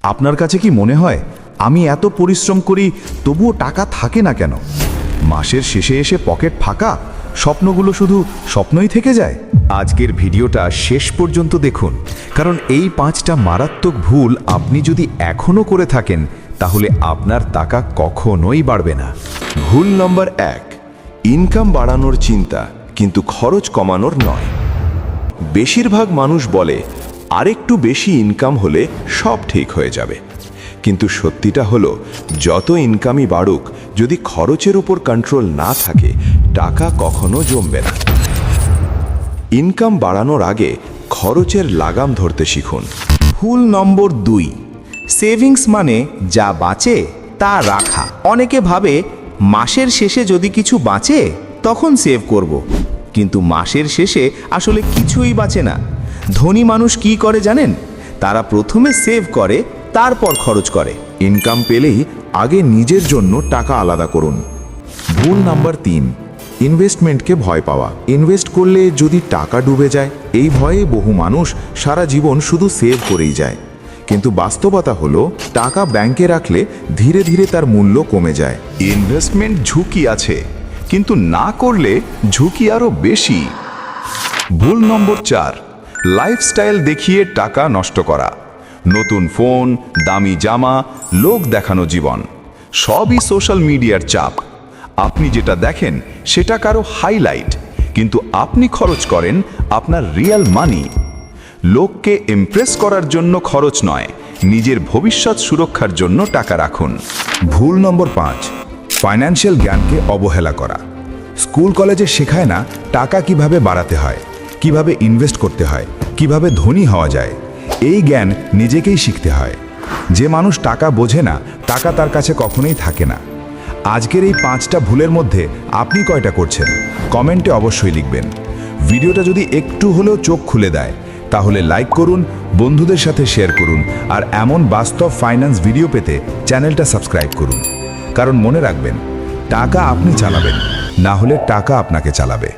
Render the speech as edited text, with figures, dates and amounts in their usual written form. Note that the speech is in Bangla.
আপনার কাছে কি মনে হয় আমি এত পরিশ্রম করি তবুও টাকা থাকে না কেন? মাসের শেষে এসে পকেট ফাঁকা, স্বপ্নগুলো শুধু স্বপ্নই থেকে যায়। আজকের ভিডিওটা শেষ পর্যন্ত দেখুন, কারণ এই 5টা মারাত্মক ভুল আপনি যদি এখনও করে থাকেন তাহলে আপনার টাকা কখনোই বাড়বে না। ভুল নম্বর 1, ইনকাম বাড়ানোর চিন্তা কিন্তু খরচ কমানোর নয়। বেশিরভাগ মানুষ বলে আরেকটু বেশি ইনকাম হলে সব ঠিক হয়ে যাবে, কিন্তু সত্যিটা হলো যত ইনকামই বাড়ুক, যদি খরচের উপর কন্ট্রোল না থাকে টাকা কখনো জমবে না। ইনকাম বাড়ানোর আগে খরচের লাগাম ধরতে শিখুন। ভুল নম্বর 2, সেভিংস মানে যা বাঁচে তা রাখা। অনেকে ভাবে মাসের শেষে যদি কিছু বাঁচে তখন সেভ করব, কিন্তু মাসের শেষে আসলে কিছুই বাঁচে না। ধনী মানুষ কি করে জানেন? তারা প্রথমে সেভ করে, তারপর খরচ করে। ইনকাম পেলেই আগে নিজের জন্য টাকা আলাদা করুন। ভুল নাম্বার 3, ইনভেস্টমেন্টকে ভয় পাওয়া। ইনভেস্ট করলে যদি টাকা ডুবে যায়, এই ভয়ে বহু মানুষ সারা জীবন শুধু সেভ করেই যায়। কিন্তু বাস্তবতা হলো টাকা ব্যাংকে রাখলে ধীরে ধীরে তার মূল্য কমে যায়। ইনভেস্টমেন্ট ঝুঁকি আছে, কিন্তু না করলে ঝুঁকি আরও বেশি। ভুল নম্বর 4, লাইফস্টাইল দেখিয়ে টাকা নষ্ট করা। নতুন ফোন, দামি জামা, লোক দেখানো জীবন, সবই সোশ্যাল মিডিয়ার চাপ। আপনি যেটা দেখেন সেটা কারো হাইলাইট, কিন্তু আপনি খরচ করেন আপনার রিয়েল মানি। লোককে ইমপ্রেস করার জন্য খরচ নয়, নিজের ভবিষ্যৎ সুরক্ষার জন্য টাকা রাখুন। ভুল নম্বর 5, ফাইন্যান্সিয়াল জ্ঞানকে অবহেলা করা। স্কুল কলেজে শেখায় না টাকা কিভাবে বাড়াতে হয়, কিভাবে ইনভেস্ট করতে হয়, কিভাবে ধনী হওয়া যায়। এই জ্ঞান নিজেকেই শিখতে হয়। যে মানুষ টাকা বোঝে না, টাকা তার কাছে কখনোই থাকে না। আজকের এই 5টা ভুলের মধ্যে আপনি কয়টা করছেন? কমেন্টে অবশ্যই লিখবেন। ভিডিওটা যদি একটু হলেও চোখ খুলে দেয় তাহলে লাইক করুন, বন্ধুদের সাথে শেয়ার করুন, আর এমন বাস্তব ফাইন্যান্স ভিডিও পেতে চ্যানেলটা সাবস্ক্রাইব করুন। কারণ মনে রাখবেন, টাকা আপনি চালাবেন, না হলে টাকা আপনাকে চালাবে।